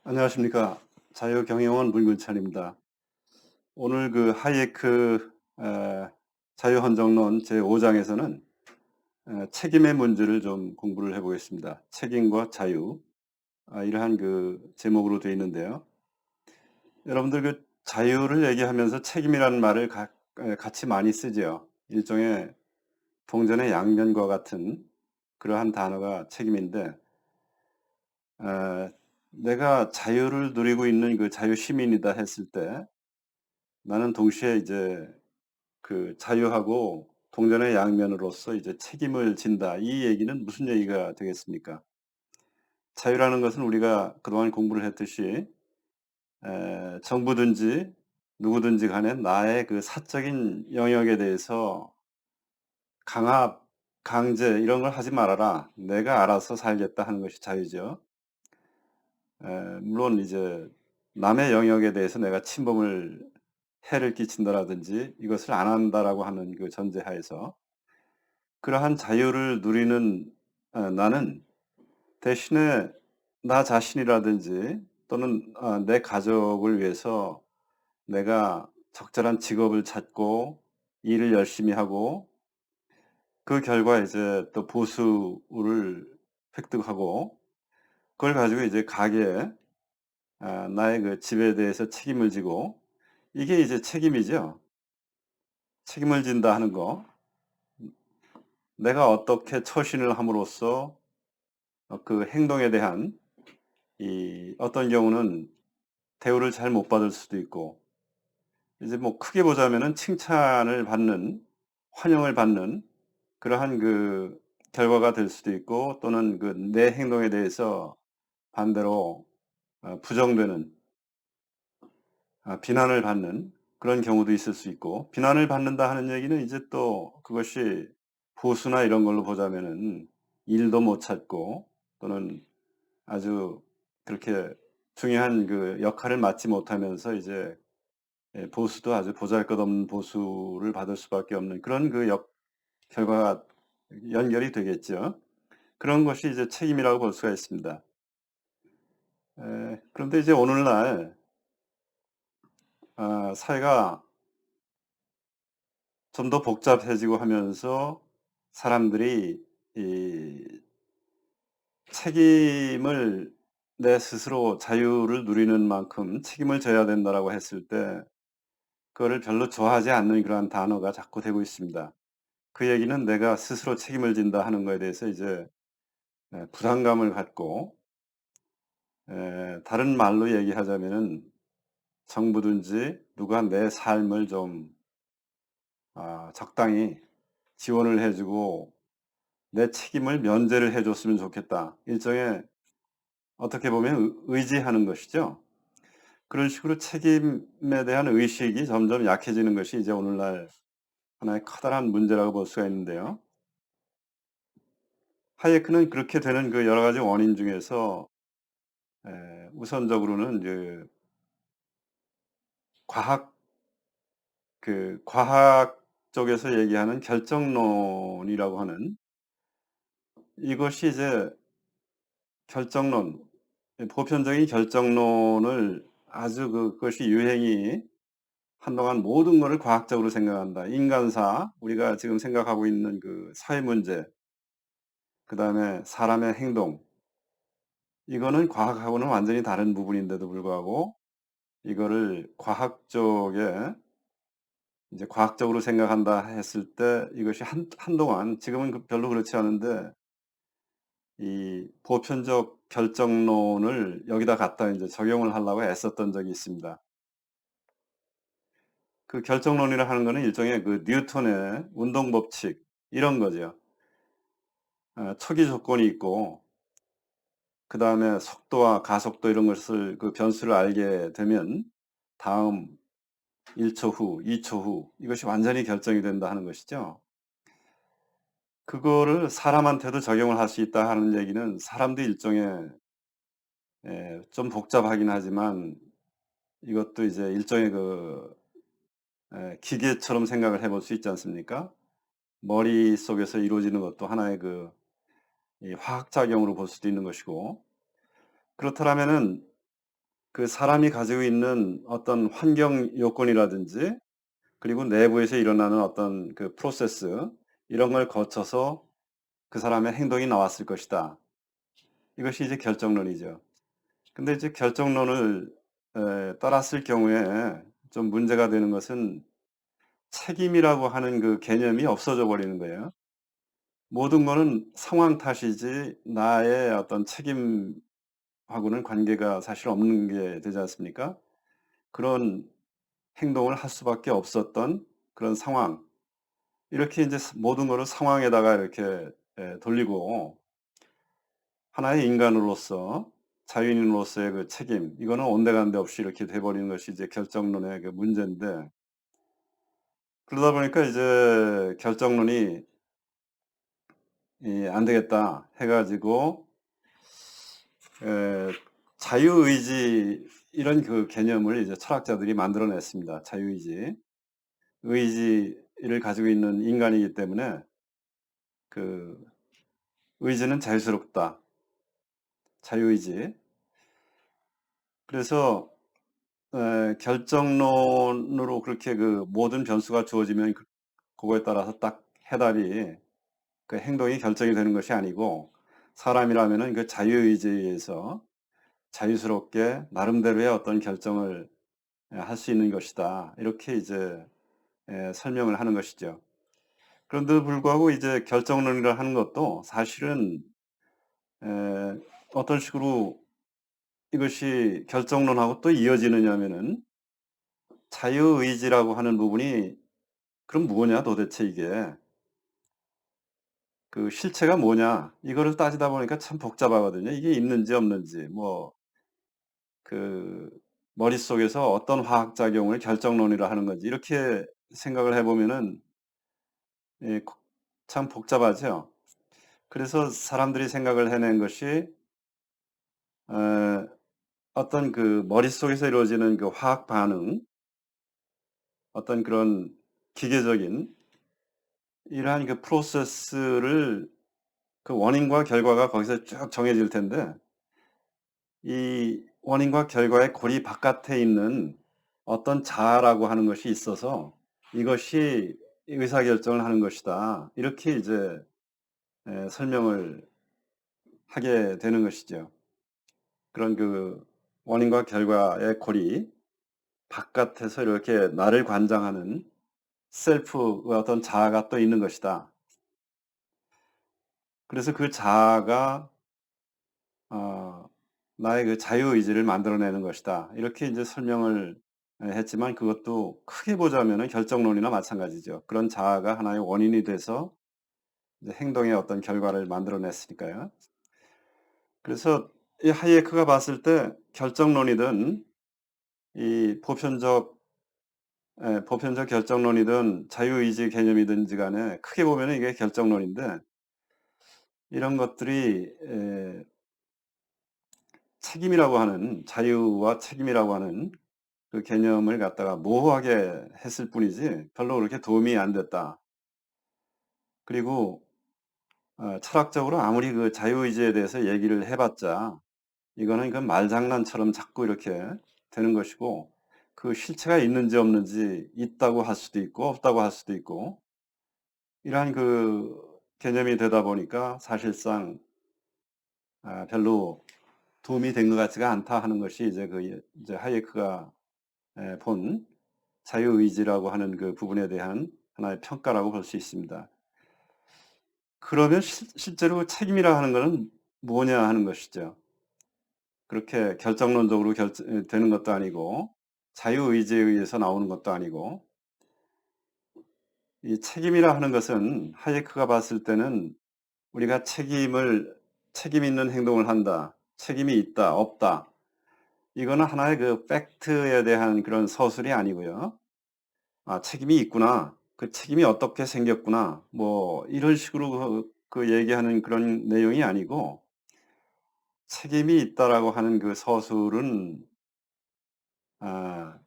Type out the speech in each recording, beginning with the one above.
안녕하십니까. 자유경영원 문근찬입니다. 오늘 그 하이에크 자유헌정론 제5장에서는 책임의 문제를 좀 공부를 해보겠습니다. 책임과 자유, 이러한 그 제목으로 되어 있는데요. 여러분들 그 자유를 얘기하면서 책임이라는 말을 같이 많이 쓰죠. 일종의 동전의 양면과 같은 그러한 단어가 책임인데, 에, 내가 자유를 누리고 있는 그 자유 시민이다 했을 때 나는 동시에 이제 그 자유하고 동전의 양면으로서 이제 책임을 진다. 이 얘기는 무슨 얘기가 되겠습니까? 자유라는 것은 우리가 그동안 공부를 했듯이 정부든지 누구든지 간에 나의 그 사적인 영역에 대해서 강압, 강제 이런 걸 하지 말아라. 내가 알아서 살겠다 하는 것이 자유죠. 물론 이제 남의 영역에 대해서 내가 침범을 해를 끼친다라든지 이것을 안 한다라고 하는 그 전제하에서 그러한 자유를 누리는 나는 대신에 나 자신이라든지 또는 내 가족을 위해서 내가 적절한 직업을 찾고 일을 열심히 하고 그 결과 이제 또 보수를 획득하고 그걸 가지고 이제 가게에 나의 그 집에 대해서 책임을 지고 이게 이제 책임이죠. 책임을 진다 하는 거. 내가 어떻게 처신을 함으로써 그 행동에 대한 이 어떤 경우는 대우를 잘 못 받을 수도 있고 이제 뭐 크게 보자면은 칭찬을 받는 환영을 받는 그러한 그 결과가 될 수도 있고 또는 그 내 행동에 대해서 반대로 부정되는 비난을 받는 그런 경우도 있을 수 있고 비난을 받는다 하는 얘기는 이제 또 그것이 보수나 이런 걸로 보자면은 일도 못 찾고 또는 아주 그렇게 중요한 그 역할을 맡지 못하면서 이제 보수도 아주 보잘것없는 보수를 받을 수밖에 없는 그런 그 결과가 연결이 되겠죠. 그런 것이 이제 책임이라고 볼 수가 있습니다. 그런데 이제 오늘날 사회가 좀 더 복잡해지고 하면서 사람들이 이 책임을 내 스스로 자유를 누리는 만큼 책임을 져야 된다라고 했을 때 그거를 별로 좋아하지 않는 그러한 단어가 자꾸 되고 있습니다. 그 얘기는 내가 스스로 책임을 진다 하는 거에 대해서 이제 부담감을 갖고 다른 말로 얘기하자면은 정부든지 누가 내 삶을 좀 적당히 지원을 해 주고 내 책임을 면제를 해 줬으면 좋겠다. 일종의 어떻게 보면 의지하는 것이죠. 그런 식으로 책임에 대한 의식이 점점 약해지는 것이 이제 오늘날 하나의 커다란 문제라고 볼 수가 있는데요. 하이에크는 그렇게 되는 그 여러 가지 원인 중에서 우선적으로는 그 과학 과학 쪽에서 얘기하는 결정론이라고 하는 이것이 이제 결정론 보편적인 결정론을 아주 그것이 유행이 한동안 모든 것을 과학적으로 생각한다. 인간사 우리가 지금 생각하고 있는 그 사회 문제 그다음에 사람의 행동 이거는 과학하고는 완전히 다른 부분인데도 불구하고 이거를 과학 쪽에 이제 과학적으로 생각한다 했을 때 이것이 한동안 지금은 별로 그렇지 않은데 이 보편적 결정론을 여기다 갖다 이제 적용을 하려고 애썼던 적이 있습니다. 그 결정론이라 하는 거는 일종의 그 뉴턴의 운동 법칙 이런 거죠. 초기 조건이 있고 그다음에 속도와 가속도 이런 것을 그 변수를 알게 되면 다음 1초 후, 2초 후 이것이 완전히 결정이 된다 하는 것이죠. 그거를 사람한테도 적용을 할 수 있다 하는 얘기는 사람도 일종의 좀 복잡하긴 하지만 이것도 이제 일종의 그 기계처럼 생각을 해볼 수 있지 않습니까? 머릿속에서 이루어지는 것도 하나의 그 이 화학작용으로 볼 수도 있는 것이고 그렇다면은 그 사람이 가지고 있는 어떤 환경 요건이라든지 그리고 내부에서 일어나는 어떤 그 프로세스 이런 걸 거쳐서 그 사람의 행동이 나왔을 것이다. 이것이 이제 결정론이죠. 근데 이제 결정론을 따랐을 경우에 좀 문제가 되는 것은 책임이라고 하는 그 개념이 없어져 버리는 거예요. 모든 거는 상황 탓이지 나의 어떤 책임하고는 관계가 사실 없는 게 되지 않습니까? 그런 행동을 할 수밖에 없었던 그런 상황. 이렇게 이제 모든 거를 상황에다가 이렇게 돌리고 하나의 인간으로서 자유인으로서의 그 책임 이거는 온데간데 없이 이렇게 돼 버리는 것이 이제 결정론의 그 문제인데 그러다 보니까 이제 결정론이 이 '안 되겠다.' 해 가지고 에 자유의지 이런 그 개념을 이제 철학자들이 만들어 냈습니다. 자유의지. 의지를 가지고 있는 인간이기 때문에 그 '의지는 자유스럽다.' 자유의지. 그래서 결정론으로 그렇게 그 모든 변수가 주어지면 그거에 따라서 딱 해답이 그 행동이 결정이 되는 것이 아니고 사람이라면은 그 자유의지에 의해서 자유스럽게 나름대로의 어떤 결정을 할 수 있는 것이다. 이렇게 이제 설명을 하는 것이죠. 그런데도 불구하고 이제 결정론이라 하는 것도 사실은 에 어떤 식으로 이것이 결정론하고 또 이어지느냐면은 자유의지라고 하는 부분이 그럼 뭐냐 도대체 이게. 그 실체가 뭐냐 이거를 따지다 보니까 참 복잡하거든요. 이게 있는지 없는지 뭐 그 머릿속에서 어떤 화학 작용을 결정론이라 하는 건지 이렇게 생각을 해 보면은 예 참 복잡하죠. 그래서 사람들이 생각을 해낸 것이 에 어떤 그 머릿속에서 이루어지는 그 화학 반응 어떤 그런 기계적인 이러한 그 프로세스를 그 원인과 결과가 거기서 쭉 정해질 텐데 이 원인과 결과의 고리 바깥에 있는 어떤 자아라고 하는 것이 있어서 이것이 의사결정을 하는 것이다. 이렇게 이제 설명을 하게 되는 것이죠. 그런 그 원인과 결과의 고리 바깥에서 이렇게 나를 관장하는 셀프의 어떤 자아가 또 있는 것이다. 그래서 그 자아가 어 나의 그 자유의지를 만들어내는 것이다. 이렇게 이제 설명을 했지만 그것도 크게 보자면은 결정론이나 마찬가지죠. 그런 자아가 하나의 원인이 돼서 이제 행동의 어떤 결과를 만들어냈으니까요. 그래서 이 하이에크가 봤을 때 결정론이든 이 보편적 결정론이든 자유의지 개념이든지 간에 크게 보면은 이게 결정론인데 이런 것들이 책임이라고 하는 자유와 책임이라고 하는 그 개념을 갖다가 모호하게 했을 뿐이지 별로 그렇게 도움이 안 됐다. 그리고 철학적으로 아무리 그 자유의지에 대해서 얘기를 해 봤자 이거는 그 말장난처럼 자꾸 이렇게 되는 것이고 그 실체가 있는지 없는지 있다고 할 수도 있고 없다고 할 수도 있고 이러한 그 개념이 되다 보니까 사실상 별로 도움이 된 것 같지가 않다 하는 것이 이제 그 이제 하이에크가 본 자유의지라고 하는 그 부분에 대한 하나의 평가라고 볼 수 있습니다. 그러면 실제로 책임이라 하는 것은 뭐냐 하는 것이죠. 그렇게 결정론적으로 되는 것도 아니고 자유의지에 의해서 나오는 것도 아니고 이 책임이라 하는 것은 하이에크가 봤을 때는 우리가 책임 있는 행동을 한다. 책임이 있다, 없다. 이거는 하나의 그 팩트에 대한 그런 서술이 아니고요. '아 책임이 있구나. 그 책임이 어떻게 생겼구나.' 뭐 이런 식으로 그 얘기하는 그런 내용이 아니고 '책임이 있다.'라고 하는 그 서술은 아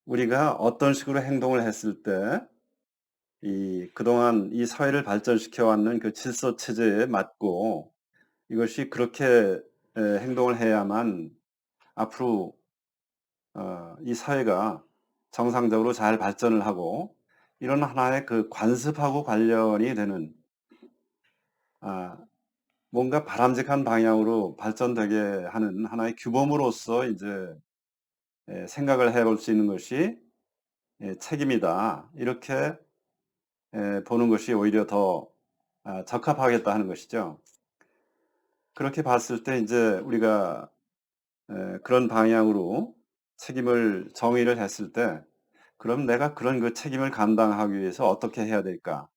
우리가 어떤 식으로 행동을 했을 때 이 그동안 이 사회를 발전시켜 왔는 그 질서 체제에 맞고 이것이 그렇게 행동을 해야만 앞으로 이 사회가 정상적으로 잘 발전을 하고 이런 하나의 그 관습하고 관련이 되는 아 뭔가 바람직한 방향으로 발전되게 하는 하나의 규범으로서 이제 생각을 해볼 수 있는 것이 책임이다. 이렇게 보는 것이 오히려 더 적합하겠다 하는 것이죠. 그렇게 봤을 때 인제 우리가 그런 방향으로 책임을 정의를 했을 때 그럼 내가 그런 그 책임을 감당하기 위해서 어떻게 해야 될까?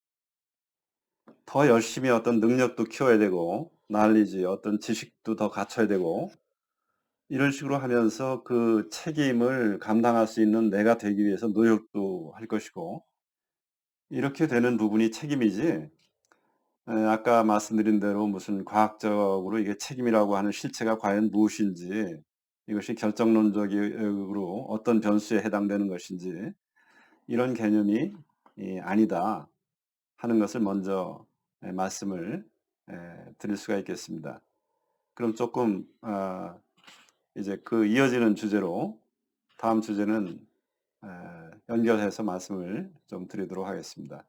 더 열심히 어떤 능력도 키워야 되고 날리지 어떤 지식도 더 갖춰야 되고 이런 식으로 하면서 그 책임을 감당할 수 있는 내가 되기 위해서 노력도 할 것이고 이렇게 되는 부분이 책임이지 아까 말씀드린 대로 무슨 과학적으로 이게 책임이라고 하는 실체가 과연 무엇인지 이것이 결정론적으로 어떤 변수에 해당되는 것인지 이런 개념이 아니다 하는 것을 먼저 말씀을 드릴 수가 있겠습니다. 그럼 조금 이제 그 이어지는 주제로 다음 주제는 연결해서 말씀을 좀 드리도록 하겠습니다.